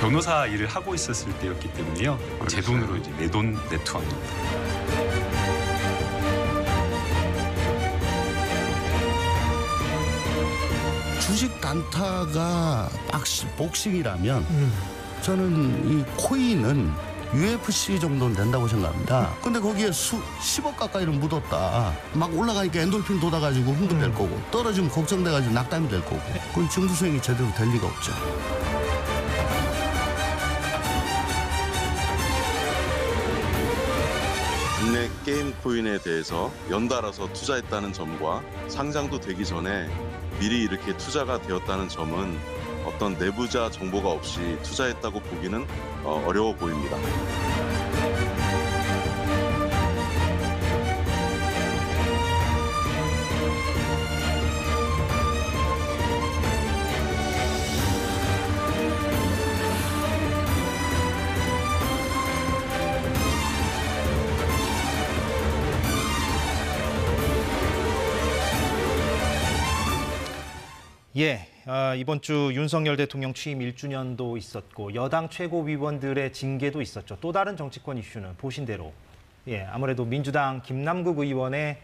변호사 일을 하고 있었을 때였기 때문에요. 제 돈으로 이제 내 돈 내투한 겁니다. 주식 단타가 복싱이라면 저는 이 코인은 UFC 정도는 된다고 생각합니다. 근데 거기에 10억 가까이를 묻었다. 막 올라가니까 엔돌핀 돋아가지고 흥분될 거고 떨어지면 걱정돼가지고 낙담이 될 거고 그건 증부 수행이 제대로 될 리가 없죠. 국내 게임 코인에 대해서 연달아서 투자했다는 점과 상장도 되기 전에 미리 이렇게 투자가 되었다는 점은 어떤 내부자 정보가 없이 투자했다고 보기는 어려워 보입니다. 예, 이번 주 윤석열 대통령 취임 1주년도 있었고 여당 최고위원들의 징계도 있었죠. 또 다른 정치권 이슈는 보신 대로 아무래도 민주당 김남국 의원의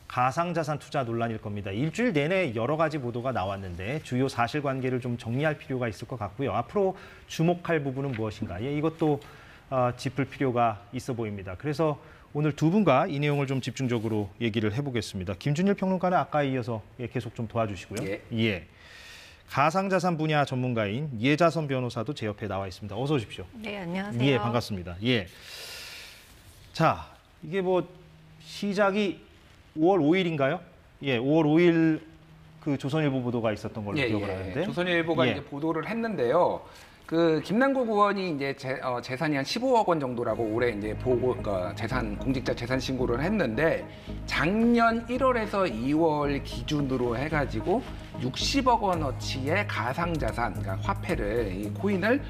가상자산 투자 논란일 겁니다. 일주일 내내 여러 가지 보도가 나왔는데 주요 사실관계를 좀 정리할 필요가 있을 것 같고요. 앞으로 주목할 부분은 무엇인가? 이것도 짚을 필요가 있어 보입니다. 그래서 오늘 두 분과 이 내용을 좀 집중적으로 얘기를 해보겠습니다. 김준일 평론가는 아까에 이어서 계속 좀 도와주시고요. 예. 가상자산 분야 전문가인 예자선 변호사도 제 옆에 나와 있습니다. 어서 오십시오. 네, 안녕하세요. 예, 반갑습니다. 예. 자, 이게 뭐 시작이 5월 5일인가요? 예, 5월 5일 그 조선일보 보도가 있었던 걸로 기억을 하는데. 조선일보가 이제 보도를 했는데요. 그 김남국 의원이 이제 재산이 한 15억 원 정도라고 올해 이제 그러니까 공직자 재산 신고를 했는데 작년 1월에서 2월 기준으로 해가지고 60억 원어치의 가상자산, 그러니까 화폐를, 이 코인을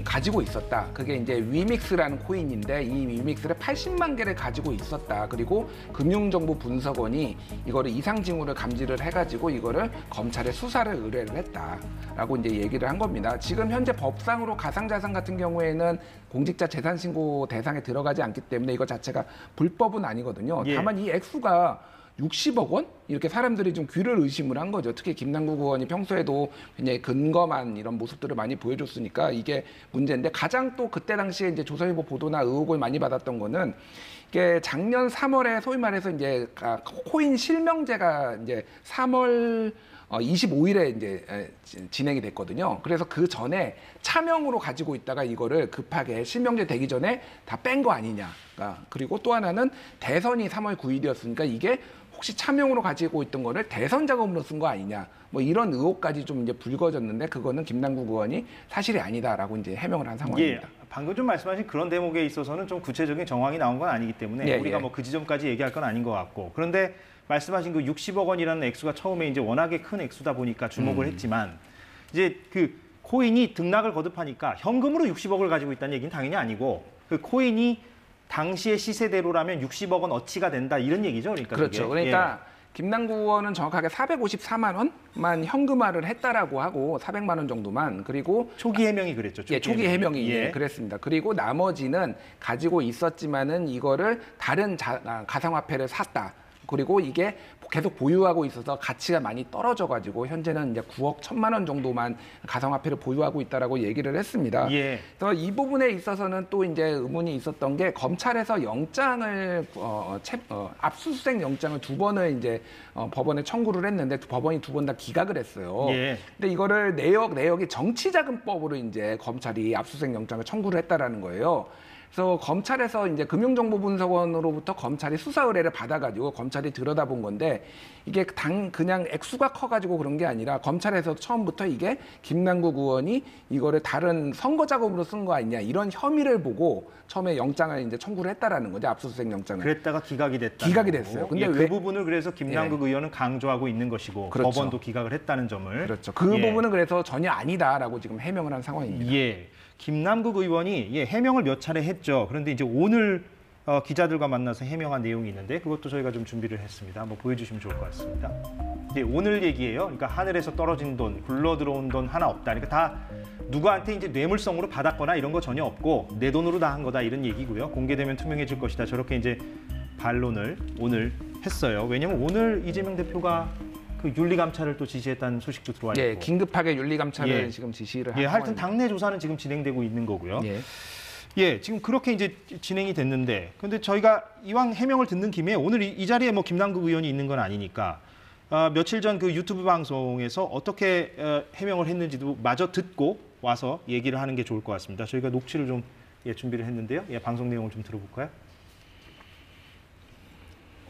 가지고 있었다. 그게 이제 위믹스라는 코인인데 이 위믹스를 80만 개를 가지고 있었다. 그리고 금융정보분석원이 이거를 이상징후를 감지를 해가지고 이거를 검찰에 수사를 의뢰를 했다라고 이제 얘기를 한 겁니다. 지금 현재 법상으로 가상자산 같은 경우에는 공직자 재산신고 대상에 들어가지 않기 때문에 이거 자체가 불법은 아니거든요. 다만 이 액수가 60억 원? 이렇게 사람들이 좀 귀를 의심을 한 거죠. 특히 김남국 의원이 평소에도 굉장히 근검한 이런 모습들을 많이 보여줬으니까 이게 문제인데 가장 또 그때 당시에 이제 조선일보 보도나 의혹을 많이 받았던 거는 이게 작년 3월에 소위 말해서 이제 코인 실명제가 이제 3월 25일에 이제 진행이 됐거든요. 그래서 그 전에 차명으로 가지고 있다가 이거를 급하게 실명제 되기 전에 다 뺀 거 아니냐. 그리고 또 하나는 대선이 3월 9일이었으니까 이게 혹시 차명으로 가지고 있던 거를 대선 자금으로 쓴 거 아니냐. 뭐 이런 의혹까지 좀 이제 불거졌는데 그거는 김남국 의원이 사실이 아니다라고 이제 해명을 한 상황입니다. 예, 방금 좀 말씀하신 그런 대목에 있어서는 좀 구체적인 정황이 나온 건 아니기 때문에 우리가 뭐 그 지점까지 얘기할 건 아닌 것 같고 그런데 말씀하신 그 60억 원이라는 액수가 처음에 이제 워낙에 큰 액수다 보니까 주목을 했지만 이제 그 코인이 등락을 거듭하니까 현금으로 60억을 가지고 있다는 얘기는 당연히 아니고 그 코인이 당시의 시세대로라면 60억 원 어치가 된다 이런 얘기죠. 그러니까 그렇죠. 그게. 그러니까 김남국 의원은 정확하게 454만 원만 현금화를 했다라고 하고 400만 원 정도만 그리고 초기 해명이 그랬죠. 초기 해명이 그랬습니다. 그리고 나머지는 가지고 있었지만은 이거를 다른 가상화폐를 샀다. 그리고 이게 계속 보유하고 있어서 가치가 많이 떨어져가지고 현재는 이제 9억 1천만 원 정도만 가상화폐를 보유하고 있다라고 얘기를 했습니다. 그래서 이 부분에 있어서는 또 이제 의문이 있었던 게 검찰에서 영장을 압수수색 영장을 2번을 이제 법원에 청구를 했는데 법원이 2번 다 기각을 했어요. 근데 이거를 내역이 정치자금법으로 이제 검찰이 압수수색 영장을 청구를 했다라는 거예요. 그래서 검찰에서 이제 금융정보분석원으로부터 검찰이 수사 의뢰를 받아가지고 검찰이 들여다본 건데 이게 그냥 액수가 커가지고 그런 게 아니라 검찰에서 처음부터 이게 김남국 의원이 이거를 다른 선거 자금으로 쓴 거 아니냐 이런 혐의를 보고 처음에 영장을 이제 청구를 했다라는 거죠. 압수수색 영장을. 그랬다가 기각이 됐다. 기각이 됐어요. 근데 그 부분을 그래서 김남국 의원은 강조하고 있는 것이고 법원도 기각을 했다는 점을. 그렇죠. 그 부분은 그래서 전혀 아니다라고 지금 해명을 한 상황입니다. 김남국 의원이 해명을 몇 차례 했죠. 그런데 이제 오늘 기자들과 만나서 해명한 내용이 있는데 그것도 저희가 좀 준비를 했습니다. 한번 보여주시면 좋을 것 같습니다. 이제 오늘 얘기예요. 그러니까 하늘에서 떨어진 돈, 굴러 들어온 돈 하나 없다. 그러니까 다 누구한테 이제 뇌물성으로 받았거나 이런 거 전혀 없고 내 돈으로 다 한 거다 이런 얘기고요. 공개되면 투명해질 것이다. 저렇게 이제 반론을 오늘 했어요. 왜냐하면 오늘 이재명 대표가 그 윤리감찰을 또 지시했다는 소식도 들어와 있고. 예, 긴급하게 윤리감찰을 예. 지금 지시를 한 예, 하여튼 상황입니다. 당내 조사는 지금 진행되고 있는 거고요. 예. 예, 지금 그렇게 이제 진행이 됐는데, 근데 저희가 이왕 해명을 듣는 김에 오늘 이 자리에 뭐 김남국 의원이 있는 건 아니니까 며칠 전 그 유튜브 방송에서 어떻게 해명을 했는지도 마저 듣고 와서 얘기를 하는 게 좋을 것 같습니다. 저희가 녹취를 좀 준비를 했는데요. 예, 방송 내용을 좀 들어볼까요?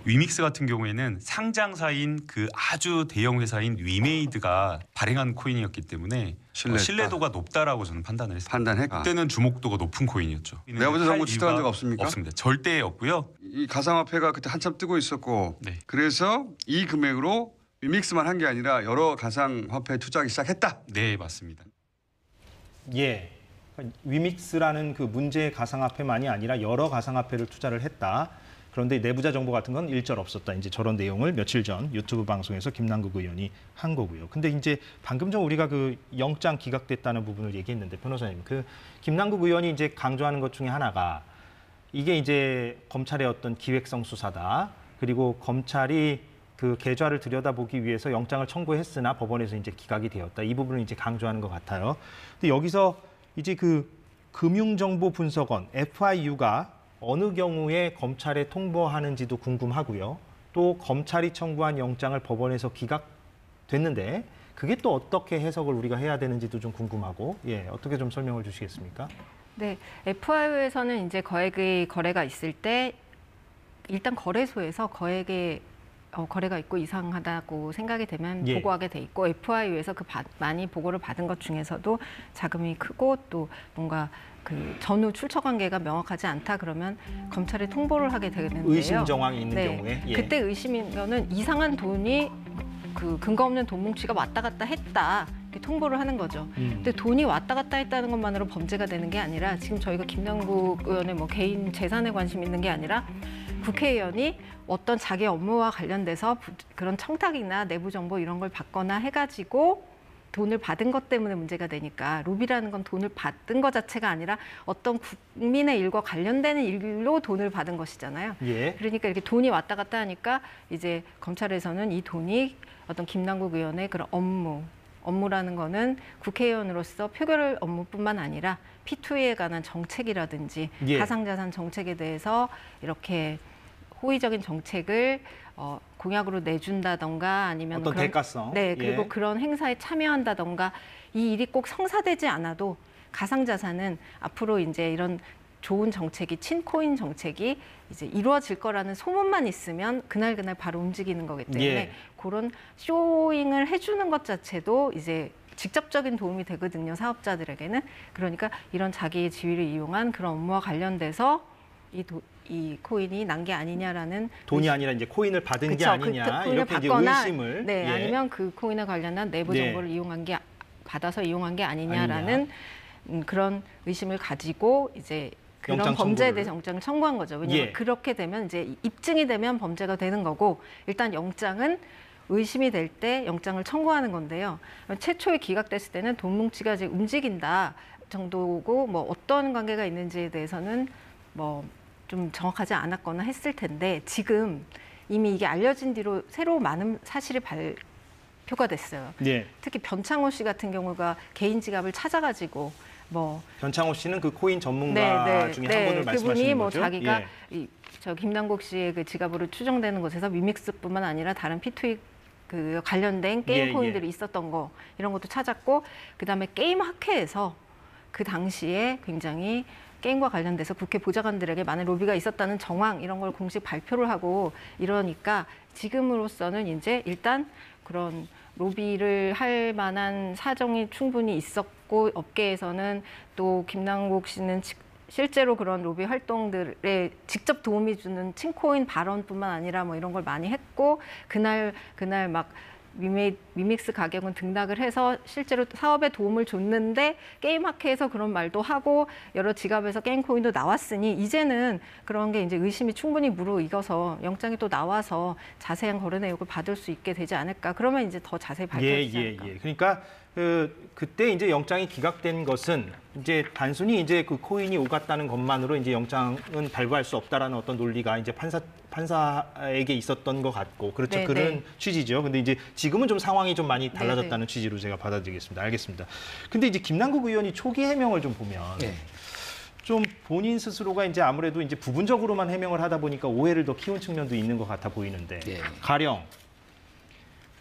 위믹스 같은 경우에는 상장사인 그 아주 대형 회사인 위메이드가 발행한 코인이었기 때문에 신뢰도가 높다라고 저는 판단을 했습니다. 판단했다. 그때는 주목도가 높은 코인이었죠. 내부자 정보 추적한 적 없습니까? 없습니다. 절대 없고요. 이 가상화폐가 그때 한참 뜨고 있었고 네. 그래서 이 금액으로 위믹스만 한 게 아니라 여러 가상화폐에 투자하기 시작했다. 네, 맞습니다. 예, 위믹스라는 그 문제의 가상화폐만이 아니라 여러 가상화폐를 투자를 했다. 그런데 내부자 정보 같은 건 일절 없었다. 이제 저런 내용을 며칠 전 유튜브 방송에서 김남국 의원이 한 거고요. 근데 이제 방금 전 우리가 그 영장 기각됐다는 부분을 얘기했는데 변호사님, 그 김남국 의원이 이제 강조하는 것 중에 하나가 이게 이제 검찰의 어떤 기획성 수사다. 그리고 검찰이 그 계좌를 들여다보기 위해서 영장을 청구했으나 법원에서 이제 기각이 되었다. 이 부분을 이제 강조하는 것 같아요. 근데 여기서 이제 그 금융정보분석원 FIU가 어느 경우에 검찰에 통보하는지도 궁금하고요. 또 검찰이 청구한 영장을 법원에서 기각됐는데 그게 또 어떻게 해석을 우리가 해야 되는지도 좀 궁금하고, 예, 어떻게 좀 설명을 주시겠습니까? 네, FIU에서는 이제 거액의 거래가 있을 때 일단 거래소에서 거액의 거래가 있고 이상하다고 생각이 되면 예. 보고하게 돼 있고 FIU에서 그 많이 보고를 받은 것 중에서도 자금이 크고 또 뭔가 그 전후 출처 관계가 명확하지 않다 그러면 검찰에 통보를 하게 되는데요. 의심 정황이 있는 네, 경우에. 예. 그때 의심이면은 이상한 돈이 그 근거 없는 돈 뭉치가 왔다 갔다 했다. 이렇게 통보를 하는 거죠. 근데 돈이 왔다 갔다 했다는 것만으로 범죄가 되는 게 아니라 지금 저희가 김남국 의원의 뭐 개인 재산에 관심 있는 게 아니라 국회의원이 어떤 자기 업무와 관련돼서 그런 청탁이나 내부 정보 이런 걸 받거나 해가지고 돈을 받은 것 때문에 문제가 되니까 로비라는 건 돈을 받은 것 자체가 아니라 어떤 국민의 일과 관련되는 일로 돈을 받은 것이잖아요. 예. 그러니까 이렇게 돈이 왔다 갔다 하니까 이제 검찰에서는 이 돈이 어떤 김남국 의원의 그런 업무라는 거는 국회의원으로서 표결 업무뿐만 아니라 P2E에 관한 정책이라든지 예. 가상자산 정책에 대해서 이렇게 호의적인 정책을 공약으로 내준다던가 아니면 어떤 대가성. 네, 그리고 예. 그런 행사에 참여한다던가 이 일이 꼭 성사되지 않아도 가상자산은 앞으로 이제 이런 좋은 정책이 친코인 정책이 이제 이루어질 거라는 소문만 있으면 그날 바로 움직이는 거기 때문에 예. 그런 쇼잉을 해주는 것 자체도 이제 직접적인 도움이 되거든요, 사업자들에게는. 그러니까 이런 자기의 지위를 이용한 그런 업무와 관련돼서 이 코인이 난 게 아니냐라는 돈이 아니라 이제 코인을 받은 게 그쵸, 아니냐 그 코인을 이렇게 이제 받거나, 의심을. 네, 예. 아니면 그 코인에 관련한 내부 네. 정보를 받아서 이용한 게 아니냐라는 그런 의심을 가지고 이제 그런 영장 범죄에 청구를. 대해서 영장을 청구한 거죠. 왜냐하면 예. 그렇게 되면 이제 입증이 되면 범죄가 되는 거고 일단 영장은 의심이 될 때 영장을 청구하는 건데요. 최초에 기각됐을 때는 돈 뭉치가 이제 움직인다 정도고 뭐 어떤 관계가 있는지에 대해서는 뭐 좀 정확하지 않았거나 했을 텐데 지금 이미 이게 알려진 뒤로 새로 많은 사실이 발표가 됐어요. 예. 특히 변창호 씨 같은 경우가 개인 지갑을 찾아가지고 뭐 변창호 씨는 그 코인 전문가 중에 한 분을 말씀하시는 그분이 뭐 거죠? 자기가 예. 저 김남국 씨의 그 지갑으로 추정되는 곳에서 위믹스뿐만 아니라 다른 P2E 그 관련된 게임 예, 코인들이 예. 있었던 거 이런 것도 찾았고 그다음에 게임 학회에서 그 당시에 굉장히 게임과 관련돼서 국회 보좌관들에게 많은 로비가 있었다는 정황 이런 걸 공식 발표를 하고 이러니까 지금으로서는 이제 일단 그런 로비를 할 만한 사정이 충분히 있었고 업계에서는 또 김남국 씨는 실제로 그런 로비 활동들에 직접 도움이 주는 친코인 발언뿐만 아니라 뭐 이런 걸 많이 했고 그날 막 미믹스 가격은 등락을 해서 실제로 사업에 도움을 줬는데 게임학회에서 그런 말도 하고 여러 지갑에서 게임 코인도 나왔으니 이제는 그런 게 이제 의심이 충분히 무르익어서 영장이 또 나와서 자세한 거래 내역을 받을 수 있게 되지 않을까. 그러면 이제 더 자세히 밝혀지지 않을까. 그러니까 그때 이제 영장이 기각된 것은 이제 단순히 이제 그 코인이 오갔다는 것만으로 이제 영장은 발부할 수 없다라는 어떤 논리가 이제 판사에게 있었던 것 같고 그렇죠. 네, 그런 네. 취지죠. 근데 이제 지금은 좀 상황이 좀 많이 달라졌다는 취지로 제가 받아들이겠습니다. 알겠습니다. 근데 이제 김남국 의원이 초기 해명을 좀 보면 네. 좀 본인 스스로가 이제 아무래도 이제 부분적으로만 해명을 하다 보니까 오해를 더 키운 측면도 있는 것 같아 보이는데 네. 가령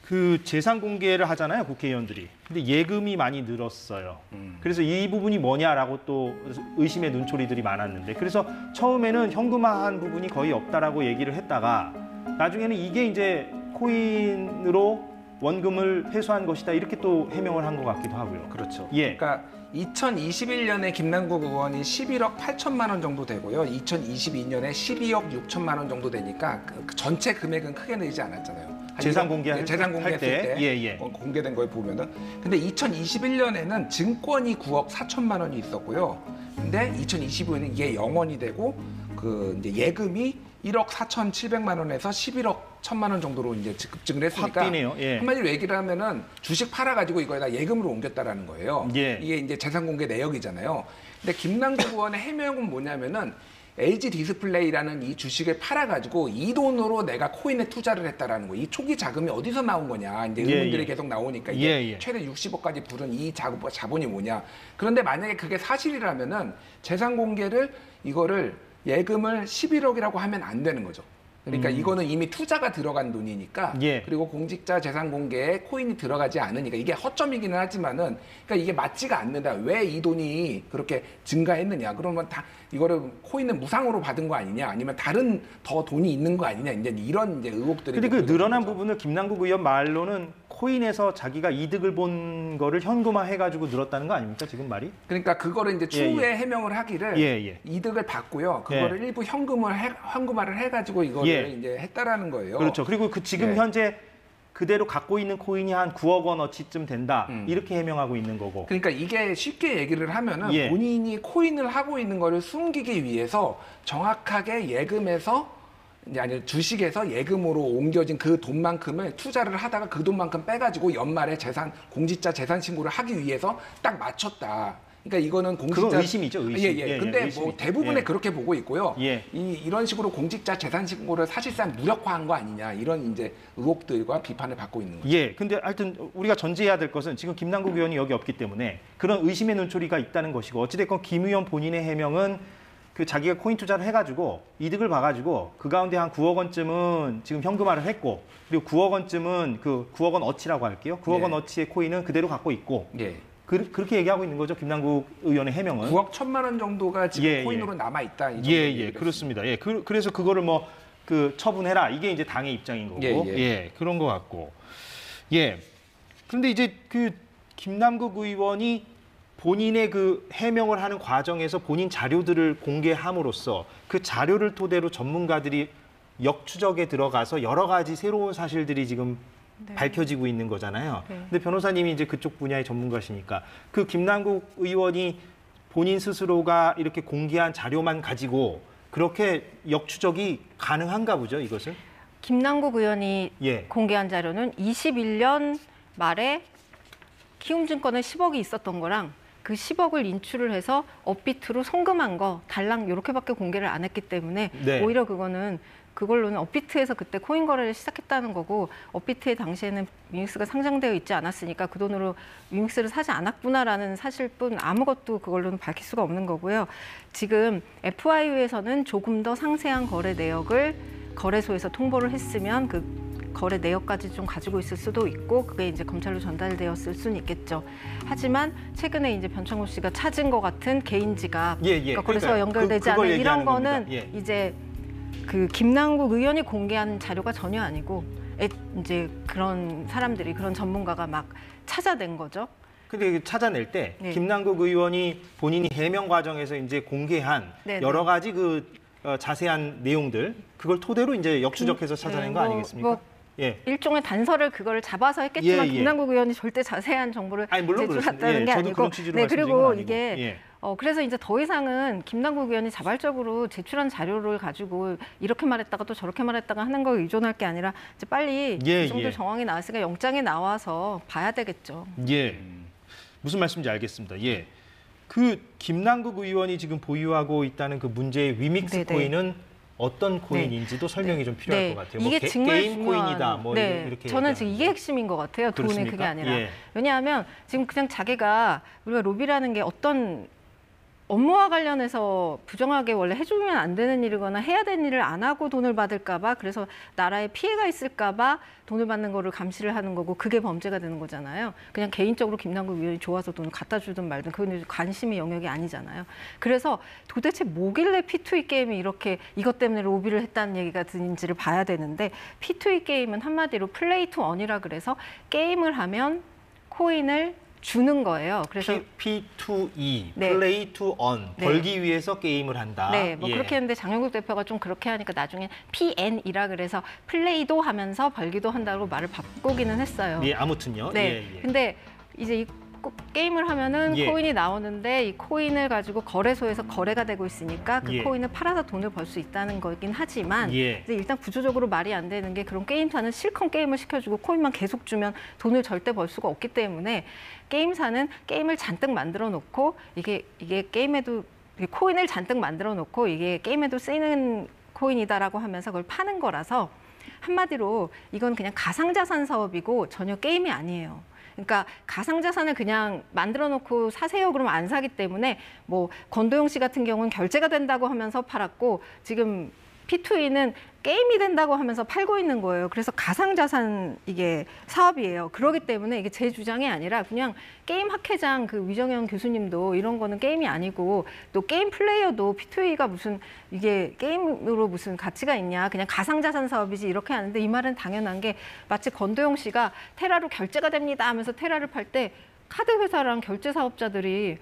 그 재산 공개를 하잖아요, 국회의원들이. 근데 예금이 많이 늘었어요. 그래서 이 부분이 뭐냐라고 또 의심의 눈초리들이 많았는데 그래서 처음에는 현금화한 부분이 거의 없다라고 얘기를 했다가 나중에는 이게 이제 코인으로 원금을 회수한 것이다 이렇게 또 해명을 한 것 같기도 하고요. 그렇죠. 예. 그러니까 2021년에 김남국 의원이 11억 8천만 원 정도 되고요. 2022년에 12억 6천만 원 정도 되니까 그 전체 금액은 크게 늘지 않았잖아요. 재산 공개할 재산 공개했을 때 예. 공개된 거에 보면은 근데 2021년에는 증권이 9억 4천만 원이 있었고요. 근데 2025년에는 이게 0원이 되고 그 이제 예금이 1억 4,700만 원에서 11억 1천만 원 정도로 이제 급증을 했으니까 확 뛰네요. 예. 한마디로 얘기를 하면은 주식 팔아가지고 이거에다 예금으로 옮겼다라는 거예요. 예. 이게 이제 재산 공개 내역이잖아요. 근데 김남국 의원의 해명은 뭐냐면은 LG 디스플레이라는 이 주식을 팔아가지고 이 돈으로 내가 코인에 투자를 했다라는 거예요. 이 초기 자금이 어디서 나온 거냐. 이제 의문들이 계속 나오니까 이게 최대 60억까지 부른 이 자본이 뭐냐. 그런데 만약에 그게 사실이라면은 재산 공개를 이거를 예금을 11억이라고 하면 안 되는 거죠. 그러니까 이거는 이미 투자가 들어간 돈이니까 그리고 공직자 재산 공개에 코인이 들어가지 않으니까 이게 허점이기는 하지만은 그러니까 이게 맞지가 않는다. 왜 이 돈이 그렇게 증가했느냐? 그러면 다 이거를 코인은 무상으로 받은 거 아니냐? 아니면 다른 더 돈이 있는 거 아니냐? 이제 이런 이제 의혹들이. 근데 그 늘어난 부분을 김남국 의원 말로는 코인에서 자기가 이득을 본 거를 현금화해가지고 늘었다는 거 아닙니까? 지금 말이? 그러니까 그거를 이제 추후에 해명을 하기를 이득을 받고요. 그거를 일부 현금화를 해가지고 이거를 이제 했다라는 거예요. 그렇죠. 그리고 그 지금 현재 그대로 갖고 있는 코인이 한 9억 원어치쯤 된다. 이렇게 해명하고 있는 거고. 그러니까 이게 쉽게 얘기를 하면은 본인이 코인을 하고 있는 거를 숨기기 위해서 정확하게 예금에서 이제 아니 주식에서 예금으로 옮겨진 그 돈만큼을 투자를 하다가 그 돈만큼 빼가지고 연말에 공직자 재산 신고를 하기 위해서 딱 맞췄다. 그러니까 이거는 공직자 그건 의심이죠, 의심. 근데 의심이. 뭐 대부분에 그렇게 보고 있고요. 이런 식으로 공직자 재산 신고를 사실상 무력화한 거 아니냐 이런 이제 의혹들과 비판을 받고 있는 거죠. 근데 하여튼 우리가 전제해야 될 것은 지금 김남국 의원이 여기 없기 때문에 그런 의심의 눈초리가 있다는 것이고 어찌됐건 김 의원 본인의 해명은 그 자기가 코인 투자를 해가지고 이득을 봐가지고 그 가운데 한 9억 원쯤은 지금 현금화를 했고 그리고 9억 원쯤은 그 9억 원 어치라고 할게요. 9억 원 어치의 코인은 그대로 갖고 있고 그렇게 얘기하고 있는 거죠. 김남국 의원의 해명은. 9억 1천만 원 정도가 지금 코인으로 남아 있다. 그렇습니다. 그래서 그거를 뭐 그 처분해라. 이게 이제 당의 입장인 거고. 그런 것 같고. 그런데 이제 그 김남국 의원이 본인의 그 해명을 하는 과정에서 본인 자료들을 공개함으로써 그 자료를 토대로 전문가들이 역추적에 들어가서 여러 가지 새로운 사실들이 지금 밝혀지고 있는 거잖아요. 근데 변호사님이 이제 그쪽 분야의 전문가시니까 그 김남국 의원이 본인 스스로가 이렇게 공개한 자료만 가지고 그렇게 역추적이 가능한가 보죠, 이것은? 김남국 의원이 공개한 자료는 21년 말에 키움증권에 10억이 있었던 거랑 그 10억을 인출을 해서 업비트로 송금한 거 달랑 이렇게밖에 공개를 안 했기 때문에 오히려 그걸로는 업비트에서 그때 코인 거래를 시작했다는 거고 업비트의 당시에는 위믹스가 상장되어 있지 않았으니까 그 돈으로 위믹스를 사지 않았구나라는 사실뿐 아무것도 그걸로는 밝힐 수가 없는 거고요. 지금 FIU에서는 조금 더 상세한 거래 내역을 거래소에서 통보를 했으면 그 거래 내역까지 좀 가지고 있을 수도 있고 그게 이제 검찰로 전달되었을 수는 있겠죠. 하지만 최근에 이제 변창호 씨가 찾은 것 같은 개인 지갑, 그러니까 거래소와 연결되지 않은 이런 거는 이제 그 김남국 의원이 공개한 자료가 전혀 아니고 이제 그런 사람들이 그런 전문가가 막 찾아낸 거죠. 근데 찾아낼 때 김남국 의원이 본인이 해명 과정에서 이제 공개한 여러 가지 그 자세한 내용들 그걸 토대로 이제 역추적해서 찾아낸 거 아니겠습니까? 예. 일종의 단서를 그거를 잡아서 했겠지만 예, 예. 김남국 의원이 절대 자세한 정보를 아니, 물론 제출했다는 그렇습니다. 예, 게 저도 아니고 그런 취지로 네, 말씀드린 그리고 건 아니고. 이게 예. 그래서 이제 더 이상은 김남국 의원이 자발적으로 제출한 자료를 가지고 이렇게 말했다가 또 저렇게 말했다가 하는 걸 의존할 게 아니라 이제 빨리 예, 이 정도 예. 정황이 나왔으니까 영장이 나와서 봐야 되겠죠. 예. 무슨 말씀인지 알겠습니다. 예. 그 김남국 의원이 지금 보유하고 있다는 그 문제의 위믹스 네네. 코인은 어떤 코인인지도 설명이 좀 필요할 네. 것 같아요. 이게 뭐 정말 게임 중요한, 코인이다. 뭐 네. 이렇게 저는 지금 얘기하는데. 이게 핵심인 것 같아요. 돈이 그렇습니까? 그게 아니라. 예. 왜냐하면 지금 그냥 자기가 우리가 로비라는 게 어떤 업무와 관련해서 부정하게 원래 해주면 안 되는 일이거나 해야 되는 일을 안 하고 돈을 받을까 봐 그래서 나라에 피해가 있을까 봐 돈을 받는 거를 감시를 하는 거고 그게 범죄가 되는 거잖아요. 그냥 개인적으로 김남국 의원이 좋아서 돈을 갖다 주든 말든 그건 관심의 영역이 아니잖아요. 그래서 도대체 뭐길래 P2E 게임이 이렇게 이것 때문에 로비를 했다는 얘기가 드는지를 봐야 되는데 P2E 게임은 한마디로 플레이 투 언이라 그래서 게임을 하면 코인을 주는 거예요. 그래서 P2E, 네. Play to Earn, 네. 벌기 위해서 게임을 한다. 네, 뭐 예. 그렇게 했는데 장영국 대표가 좀 그렇게 하니까 나중에 PN이라 그래서 플레이도 하면서 벌기도 한다고 말을 바꾸기는 했어요. 예, 아무튼요. 네. 예, 예. 근데 이제 이 게임을 하면은 예. 코인이 나오는데 이 코인을 가지고 거래소에서 거래가 되고 있으니까 그 예. 코인을 팔아서 돈을 벌 수 있다는 거긴 하지만 예. 이제 일단 구조적으로 말이 안 되는 게 그런 게임사는 실컷 게임을 시켜주고 코인만 계속 주면 돈을 절대 벌 수가 없기 때문에 게임사는 게임을 잔뜩 만들어 놓고 이게 게임에도 코인을 잔뜩 만들어 놓고 이게 게임에도 쓰이는 코인이다라고 하면서 그걸 파는 거라서 한마디로 이건 그냥 가상자산 사업이고 전혀 게임이 아니에요. 그러니까 가상자산을 그냥 만들어 놓고 사세요 그러면 안 사기 때문에 뭐 권도영 씨 같은 경우는 결제가 된다고 하면서 팔았고 지금 P2E는 게임이 된다고 하면서 팔고 있는 거예요. 그래서 가상자산 이게 사업이에요. 그렇기 때문에 이게 제 주장이 아니라 그냥 게임 학회장 그 위정현 교수님도 이런 거는 게임이 아니고 또 게임 플레이어도 P2E가 무슨 이게 게임으로 무슨 가치가 있냐. 그냥 가상자산 사업이지 이렇게 하는데 이 말은 당연한 게 마치 권도영 씨가 테라로 결제가 됩니다 하면서 테라를 팔 때 카드 회사랑 결제 사업자들이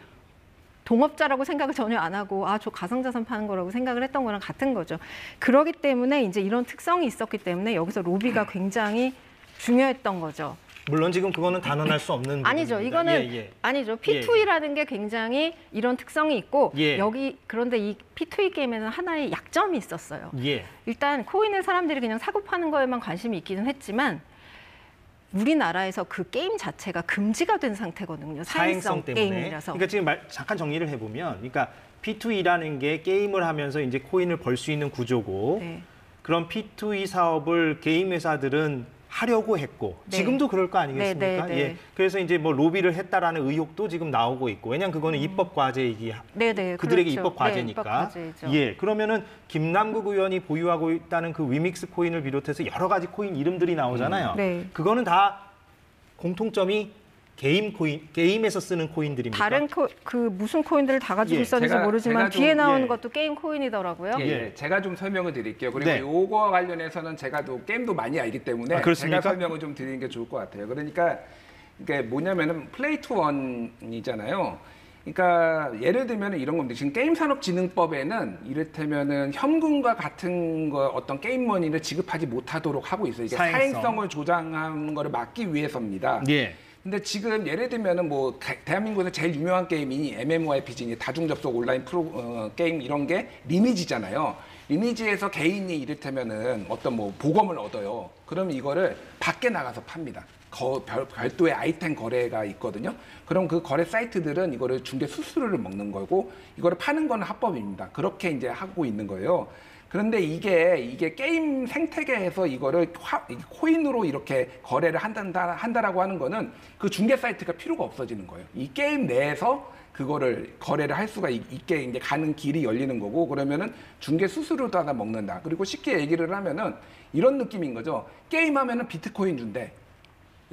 동업자라고 생각을 전혀 안 하고 저 가상자산 파는 거라고 생각을 했던 거랑 같은 거죠. 그렇기 때문에 이제 이런 특성이 있었기 때문에 여기서 로비가 굉장히 중요했던 거죠. 물론 지금 그거는 단언할 수 없는 아니죠. 부분입니다. 이거는 예, 예. 아니죠. P2E라는 게 굉장히 이런 특성이 있고 예. 그런데 이 P2E 게임에는 하나의 약점이 있었어요. 예. 일단 코인을 사람들이 그냥 사고 파는 거에만 관심이 있기는 했지만 우리나라에서 그 게임 자체가 금지가 된 상태거든요. 사행성 때문에. 게임이라서. 그러니까 지금 잠깐 정리를 해보면, 그러니까 P2E라는 게 게임을 하면서 이제 코인을 벌 수 있는 구조고, 네. 그런 P2E 사업을 게임 회사들은 하려고 했고, 네. 지금도 그럴 거 아니겠습니까? 네, 네, 네. 예. 그래서 이제 뭐 로비를 했다라는 의혹도 지금 나오고 있고, 왜냐하면 그거는 입법 과제이기 네네, 그들에게 그렇죠. 입법 과제니까. 네, 입법 과제죠. 예, 그러면은 김남국 의원이 보유하고 있다는 그 위믹스 코인을 비롯해서 여러 가지 코인 이름들이 나오잖아요. 네. 그거는 다 공통점이 게임에서 쓰는 코인들입니까? 다른 그 무슨 코인들을 다 가지고 예, 있었는지 제가 모르지만 좀, 뒤에 나오는 예. 것도 게임 코인이더라고요. 예, 예. 제가 좀 설명을 드릴게요. 그리고 네. 요거와 관련해서는 제가 또 게임도 많이 알기 때문에 그렇습니까? 제가 설명을 좀 드리는 게 좋을 것 같아요. 그러니까 이게 뭐냐면은 플레이 투 원이잖아요. 그러니까 예를 들면 이런 겁니다. 지금 게임산업진흥법에는 이를테면은 현금과 같은 거 어떤 게임머니를 지급하지 못하도록 하고 있어요. 이게 사행성을 조장하는 거를 막기 위해서입니다. 예. 근데 지금 예를 들면은 뭐 대한민국에서 제일 유명한 게임이 MMORPG, 다중 접속 온라인 게임 이런 게 리니지잖아요. 리니지에서 개인이 이를테면은 어떤 뭐 보검을 얻어요. 그럼 이거를 밖에 나가서 팝니다. 별도의 아이템 거래가 있거든요. 그럼 그 거래 사이트들은 이거를 중개 수수료를 먹는 거고 이거를 파는 거는 합법입니다. 그렇게 이제 하고 있는 거예요. 그런데 이게 게임 생태계에서 이거를 코인으로 이렇게 거래를 한다라고 하는 거는 그 중개 사이트가 필요가 없어지는 거예요. 이 게임 내에서 그거를 거래를 할 수가 있게 이제 가는 길이 열리는 거고 그러면은 중개 수수료도 하나 먹는다. 그리고 쉽게 얘기를 하면은 이런 느낌인 거죠. 게임하면은 비트코인 준대.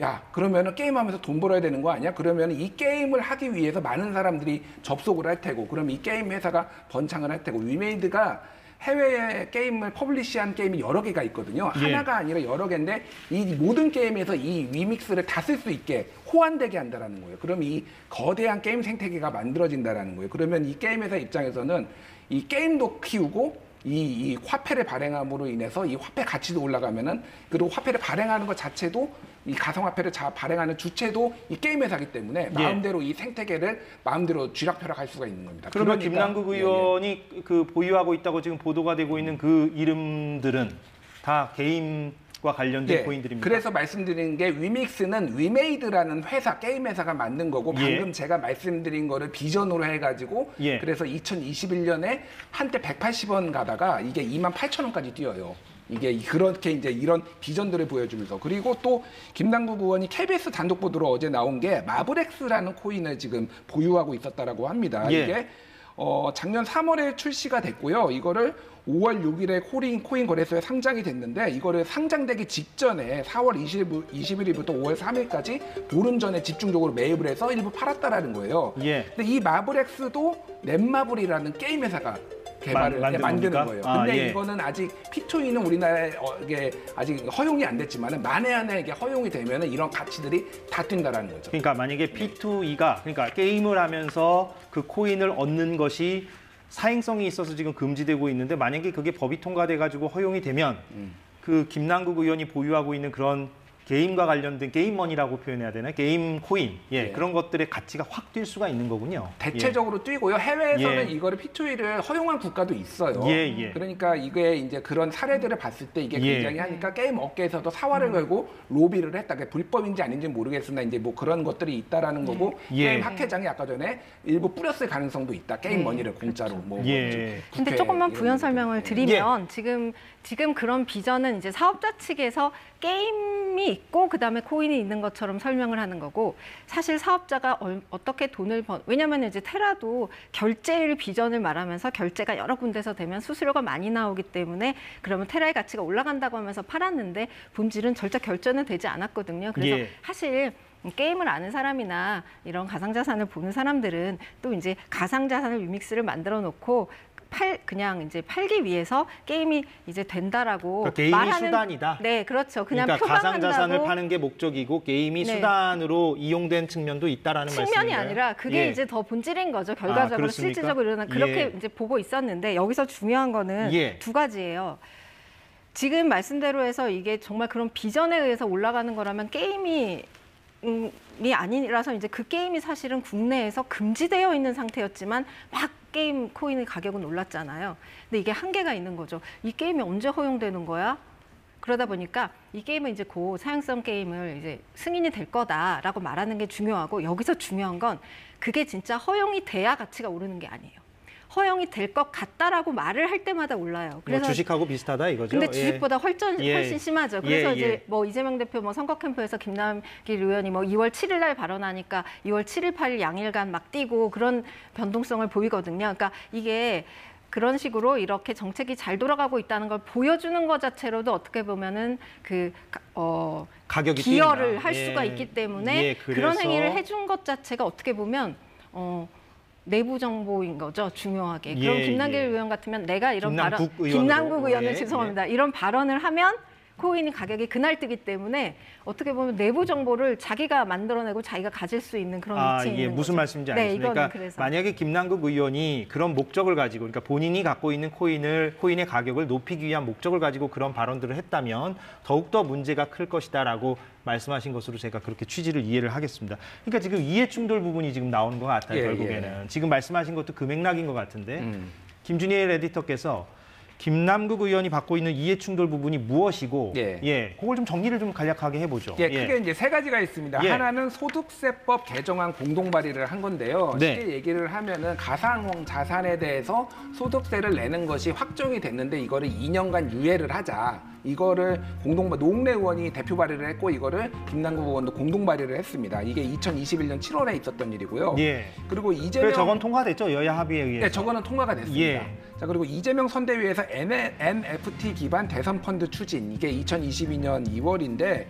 야, 그러면은 게임하면서 돈 벌어야 되는 거 아니야? 그러면 이 게임을 하기 위해서 많은 사람들이 접속을 할 테고, 그럼 이 게임 회사가 번창을 할 테고, 위메이드가 해외에 게임을 퍼블리시한 게임이 여러 개가 있거든요. 예. 하나가 아니라 여러 개인데 이 모든 게임에서 이 위믹스를 다 쓸 수 있게 호환되게 한다라는 거예요. 그럼 이 거대한 게임 생태계가 만들어진다라는 거예요. 그러면 이 게임 회사 입장에서는 이 게임도 키우고 이 화폐를 발행함으로 인해서 이 화폐 가치도 올라가면은 그리고 화폐를 발행하는 것 자체도 이 가상화폐를 발행하는 주체도 이 게임 회사이기 때문에 마음대로 이 생태계를 마음대로 쥐락펴락할 수가 있는 겁니다. 그러면 그러니까, 김남국 의원이 그 보유하고 있다고 지금 보도가 되고 있는 그 이름들은 다 게임과 관련된 코인들입니다. 그래서 말씀드린 게 위믹스는 위메이드라는 회사, 게임 회사가 만든 거고 방금 제가 말씀드린 거를 비전으로 해가지고 그래서 2021년에 한때 180원 가다가 이게 28,000원까지 뛰어요. 이게 그렇게 이제 이런 비전들을 보여주면서 그리고 또 김남국 의원이 KBS 단독 보도로 어제 나온 게 마블엑스라는 코인을 지금 보유하고 있었다라고 합니다. 이게 작년 3월에 출시가 됐고요. 이거를 5월 6일에 코인 거래소에 상장이 됐는데 이거를 상장되기 직전에 4월 21일부터 5월 3일까지 보름 전에 집중적으로 매입을 해서 일부 팔았다라는 거예요. 근데 이 마블엑스도 넷마블이라는 게임 회사가 만드는 거예요. 근데 이거는 아직 P2E는 우리나라에 이게 아직 허용이 안 됐지만은 만에 하나 이게 허용이 되면은 이런 가치들이 다 뛴다라는 거죠. 그러니까 만약에 P2E가 그러니까 게임을 하면서 그 코인을 얻는 것이 사행성이 있어서 지금 금지되고 있는데 만약에 그게 법이 통과돼 가지고 허용이 되면 그 김남국 의원이 보유하고 있는 그런 게임과 관련된 게임머니라고 표현해야 되나? 게임 코인. 그런 것들의 가치가 확 뛸 수가 있는 거군요. 대체적으로 뛰고요. 해외에서는 이거를 P2E를 허용한 국가도 있어요. 그러니까 이게 이제 그런 사례들을 봤을 때 이게 굉장히 하니까 게임 업계에서도 사활을 걸고 로비를 했다. 그게 불법인지 아닌지 모르겠으나 이제 뭐 그런 것들이 있다라는 거고 게임 학회장이 아까 전에 일부 뿌렸을 가능성도 있다. 게임 머니를 공짜로 뭐. 근데 조금만 부연 설명을 드리면 지금 그런 비전은 이제 사업자 측에서 게임이 있고 그다음에 코인이 있는 것처럼 설명을 하는 거고 사실 사업자가 어떻게 돈을 왜냐하면 이제 테라도 결제일 비전을 말하면서 결제가 여러 군데서 되면 수수료가 많이 나오기 때문에 그러면 테라의 가치가 올라간다고 하면서 팔았는데 본질은 절대 결제는 되지 않았거든요. 그래서 사실 게임을 아는 사람이나 이런 가상자산을 보는 사람들은 또 이제 가상자산을 위믹스를 만들어 놓고 그냥 이제 팔기 위해서 게임이 이제 된다라고 그러니까 게임이 말하는 수단이다. 네, 그렇죠. 그냥 그러니까 표방한다고. 가상자산을 파는 게 목적이고 게임이 수단으로 이용된 측면도 있다라는 말씀인가요? 측면이 아니라 그게 이제 더 본질인 거죠. 결과적으로 실질적으로 일어나 그렇게 이제 보고 있었는데 여기서 중요한 거는 두 가지예요. 지금 말씀대로 해서 이게 정말 그런 비전에 의해서 올라가는 거라면 게임이 아니라서 이제 그 게임이 사실은 국내에서 금지되어 있는 상태였지만 막 게임 코인의 가격은 올랐잖아요. 근데 이게 한계가 있는 거죠. 이 게임이 언제 허용되는 거야? 그러다 보니까 이 게임은 이제 곧 사용성 게임을 이제 승인이 될 거다라고 말하는 게 중요하고 여기서 중요한 건 그게 진짜 허용이 돼야 가치가 오르는 게 아니에요. 허용이 될 것 같다라고 말을 할 때마다 올라요. 그래서 주식하고 비슷하다 이거죠. 근데 주식보다 훨씬 심하죠. 그래서 이제 뭐 이재명 대표 뭐 선거 캠프에서 김남길 의원이 뭐 2월 7일 날 발언하니까 2월 7일, 8일 양일간 막 뛰고 그런 변동성을 보이거든요. 그러니까 이게 그런 식으로 이렇게 정책이 잘 돌아가고 있다는 걸 보여주는 것 자체로도 어떻게 보면은 가격이 기여를 뛴다. 할 수가 있기 때문에 그런 행위를 해준 것 자체가 어떻게 보면 내부 정보인 거죠, 중요하게. 그럼 김남길 의원 같으면 내가 이런 김남국 의원을 죄송합니다. 이런 발언을 하면 코인이 가격이 그날 뜨기 때문에 어떻게 보면 내부 정보를 자기가 만들어내고 자기가 가질 수 있는 그런 위치에 있는 무슨 거죠. 말씀인지 알겠습니다. 그러니까 그래서. 만약에 김남국 의원이 그런 목적을 가지고 그러니까 본인이 갖고 있는 코인의 가격을 높이기 위한 목적을 가지고 그런 발언들을 했다면 더욱더 문제가 클 것이다라고 말씀하신 것으로 제가 그렇게 취지를 이해를 하겠습니다. 그러니까 지금 이해 충돌 부분이 지금 나오는 것 같아요. 결국에는. 지금 말씀하신 것도 그 맥락인 것 같은데 김준일 에디터께서 김남국 의원이 받고 있는 이해 충돌 부분이 무엇이고, 그걸 좀 정리를 좀 간략하게 해보죠. 크게 이제 세 가지가 있습니다. 하나는 소득세법 개정안 공동 발의를 한 건데요. 쉽게 얘기를 하면은 가상 자산에 대해서 소득세를 내는 것이 확정이 됐는데 이거를 2년간 유예를 하자. 이거를 노웅래 의원이 대표 발의를 했고 이거를 김남국 의원도 공동 발의를 했습니다. 이게 2021년 7월에 있었던 일이고요. 그리고 이재명 저건 통과됐죠, 여야 합의에 의해서. 네, 저거는 통과가 됐습니다. 자, 그리고 이재명 선대위에서 NFT 기반 대선 펀드 추진 이게 2022년 2월인데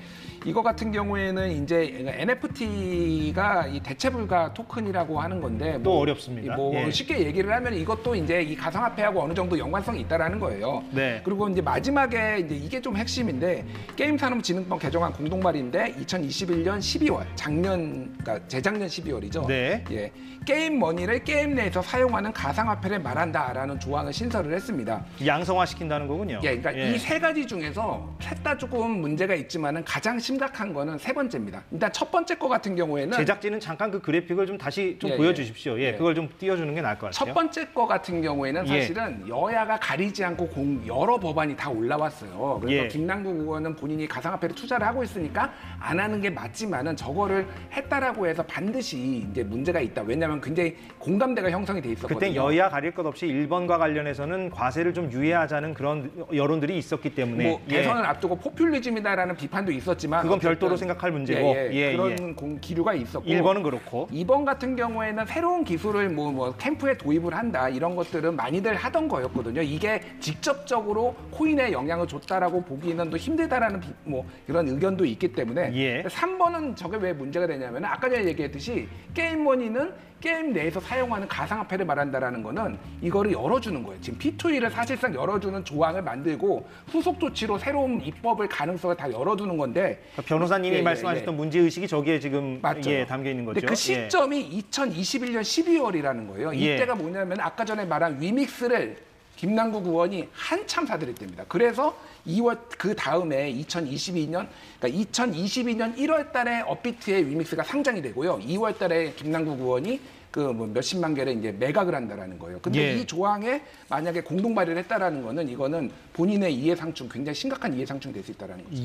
이거 같은 경우에는 이제 NFT가 이 대체 불가 토큰이라고 하는 건데 또 어렵습니다. 예. 쉽게 얘기를 하면 이것도 이제 이 가상화폐하고 어느 정도 연관성이 있다라는 거예요. 네. 그리고 이제 마지막에 이제 이게 좀 핵심인데 게임산업진흥법 개정안 공동발의인데 2021년 12월 그러니까 재작년 12월이죠. 네. 예. 게임 머니를 게임 내에서 사용하는 가상화폐를 말한다라는 조항을 신설을 했습니다. 양성화시킨다는 거군요. 예, 그러니까 이 세 가지 중에서 셋 다 조금 문제가 있지만은 가장 심각한 거는 세 번째입니다. 일단 첫 번째 거 같은 경우에는 제작진은 잠깐 그 그래픽을 좀 다시 좀 보여주십시오. 예, 그걸 좀 띄워주는 게 나을 것 같아요. 첫 번째 거 같은 경우에는 사실은 여야가 가리지 않고 여러 법안이 다 올라왔어요. 그래서 김남국 의원은 본인이 가상화폐를 투자를 하고 있으니까 안 하는 게 맞지만은 저거를 했다라고 해서 반드시 이제 문제가 있다. 왜냐하면 굉장히 공감대가 형성이 돼 있었거든요. 그때 여야 가릴 것 없이 1번과 관련해서는 과세를 좀 유예하자는 그런 여론들이 있었기 때문에 뭐 대선을 앞두고 포퓰리즘이다라는 비판도 있었지만 그건 별도로 생각할 문제고 그런 기류가 있었고 1번은 그렇고 2번 같은 경우에는 새로운 기술을 뭐 캠프에 도입을 한다 이런 것들은 많이들 하던 거였거든요. 이게 직접적으로 코인에 영향을 줬다라고 보기는 또 힘들다라는 뭐 이런 의견도 있기 때문에 3번은 저게 왜 문제가 되냐면 아까 전에 얘기했듯이 게임머니는 게임 내에서 사용하는 가상화폐를 말한다라는 거는 이거를 열어주는 거예요. 지금 P2E를 사실상 열어주는 조항을 만들고 후속 조치로 새로운 입법을 가능성을 다 열어두는 건데 변호사님이 말씀하셨던 문제의식이 저기에 지금 담겨 있는 거죠. 근데 그 시점이 2021년 12월이라는 거예요. 이때가 뭐냐면 아까 전에 말한 위믹스를 김남국 의원이 한참 사들일 때입니다. 그래서 2월 그 다음에 2022년 1월 달에 업비트의 위믹스가 상장이 되고요. 2월 달에 김남국 의원이 그 뭐 몇십만 개를 이제 매각을 한다라는 거예요. 근데 이 조항에 만약에 공동 발의를 했다라는 거는 이거는 본인의 이해상충 굉장히 심각한 이해상충이 될 수 있다라는 거죠.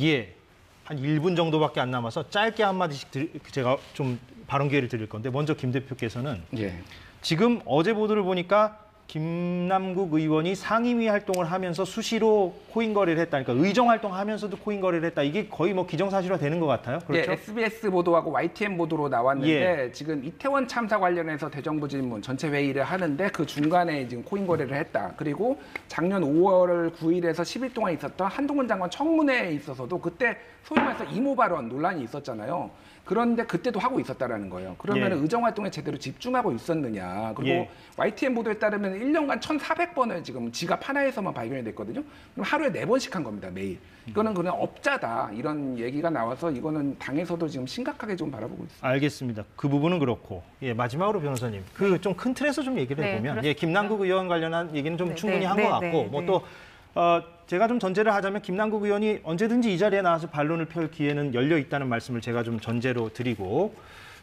한 1분 정도밖에 안 남아서 짧게 한마디씩 제가 좀 발언 기회를 드릴 건데 먼저 김 대표께서는 지금 어제 보도를 보니까 김남국 의원이 상임위 활동을 하면서 수시로 코인 거래를 했다. 그러니까 의정 활동하면서도 코인 거래를 했다. 이게 거의 뭐 기정사실화 되는 것 같아요. 그렇죠? SBS 보도하고 YTN 보도로 나왔는데 지금 이태원 참사 관련해서 대정부 질문 전체 회의를 하는데 그 중간에 지금 코인 거래를 했다. 그리고 작년 5월 9일에서 10일 동안 있었던 한동훈 장관 청문회에 있어서도 그때 소위 말해서 이모 발언 논란이 있었잖아요. 그런데 그때도 하고 있었다라는 거예요. 그러면 의정 활동에 제대로 집중하고 있었느냐. 그리고 YTN 보도에 따르면 1년간 1,400번을 지금 지갑 하나에서만 발견이 됐거든요. 그럼 하루에 4번씩 한 겁니다, 매일. 이거는 그냥 업자다. 이런 얘기가 나와서 이거는 당에서도 지금 심각하게 좀 바라보고 있습니다. 알겠습니다. 그 부분은 그렇고. 마지막으로 변호사님. 그 좀 큰 틀에서 좀 얘기를 해보면 김남국 의원 관련한 얘기는 좀 충분히 한 것 같고 뭐 또 제가 좀 전제를 하자면 김남국 의원이 언제든지 이 자리에 나와서 반론을 펼 기회는 열려 있다는 말씀을 제가 좀 전제로 드리고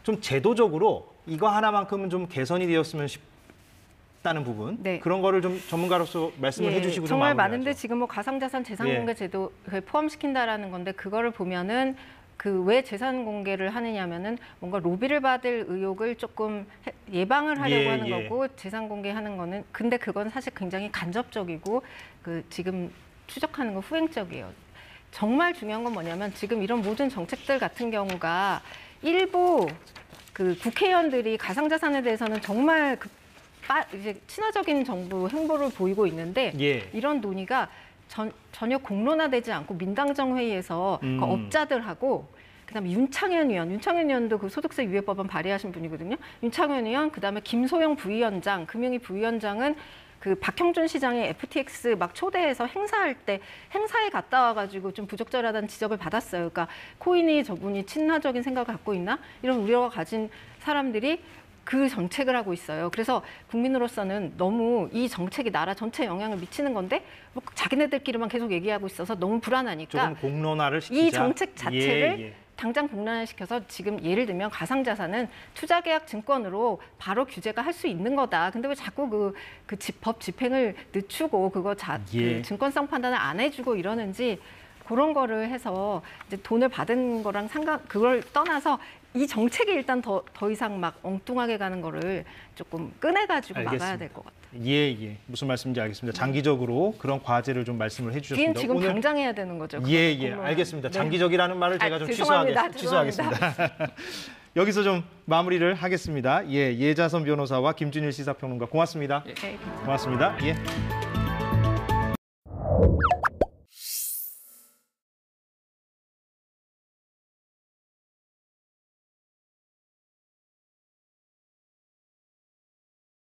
좀 제도적으로 이거 하나만큼은 좀 개선이 되었으면 싶다는 부분 그런 거를 좀 전문가로서 말씀을 해주시고 좀 정말 많은데 마무리하죠. 지금 뭐 가상자산 재산공개 제도를 포함시킨다라는 건데 그거를 보면은 그 왜 재산 공개를 하느냐면은 뭔가 로비를 받을 의혹을 조금 예방을 하려고 하는 거고 재산 공개하는 거는 근데 그건 사실 굉장히 간접적이고 그 지금 추적하는 건 후행적이에요. 정말 중요한 건 뭐냐면 지금 이런 모든 정책들 같은 경우가 일부 그 국회의원들이 가상자산에 대해서는 정말 이제 친화적인 정부 행보를 보이고 있는데 이런 논의가 전혀 공론화되지 않고 민당정 회의에서 그 업자들하고 그다음에 윤창현 의원도 그 소득세 유예법안 발의하신 분이거든요. 윤창현 의원, 그다음에 김소영 부위원장, 금융위 부위원장은 그 박형준 시장의 FTX 막 초대해서 행사할 때 행사에 갔다 와가지고 좀 부적절하다는 지적을 받았어요. 그러니까 코인이 저분이 친화적인 생각을 갖고 있나 이런 우려가 가진 사람들이 그 정책을 하고 있어요. 그래서 국민으로서는 너무 이 정책이 나라 전체에 영향을 미치는 건데 뭐 자기네들끼리만 계속 얘기하고 있어서 너무 불안하니까 조금 공론화를 시키자. 이 정책 자체를 당장 공론화시켜서 지금 예를 들면 가상자산은 투자계약 증권으로 바로 규제가 할 수 있는 거다. 근데 왜 자꾸 법 집행을 늦추고 그 증권성 판단을 안 해주고 이러는지 그런 거를 해서 이제 돈을 받은 거랑 그걸 떠나서 이 정책이 일단 더 이상 막 엉뚱하게 가는 거를 조금 꺼내가지고 막아야 될 것 같아요. 무슨 말씀인지 알겠습니다. 장기적으로 그런 과제를 좀 말씀을 해주셨습니다. 지금 오늘 당장 해야 되는 거죠. 알겠습니다. 장기적이라는 말을 제가 좀 취소하겠습니다. 여기서 좀 마무리를 하겠습니다. 예자선 변호사와 김준일 시사평론가 고맙습니다. 고맙습니다.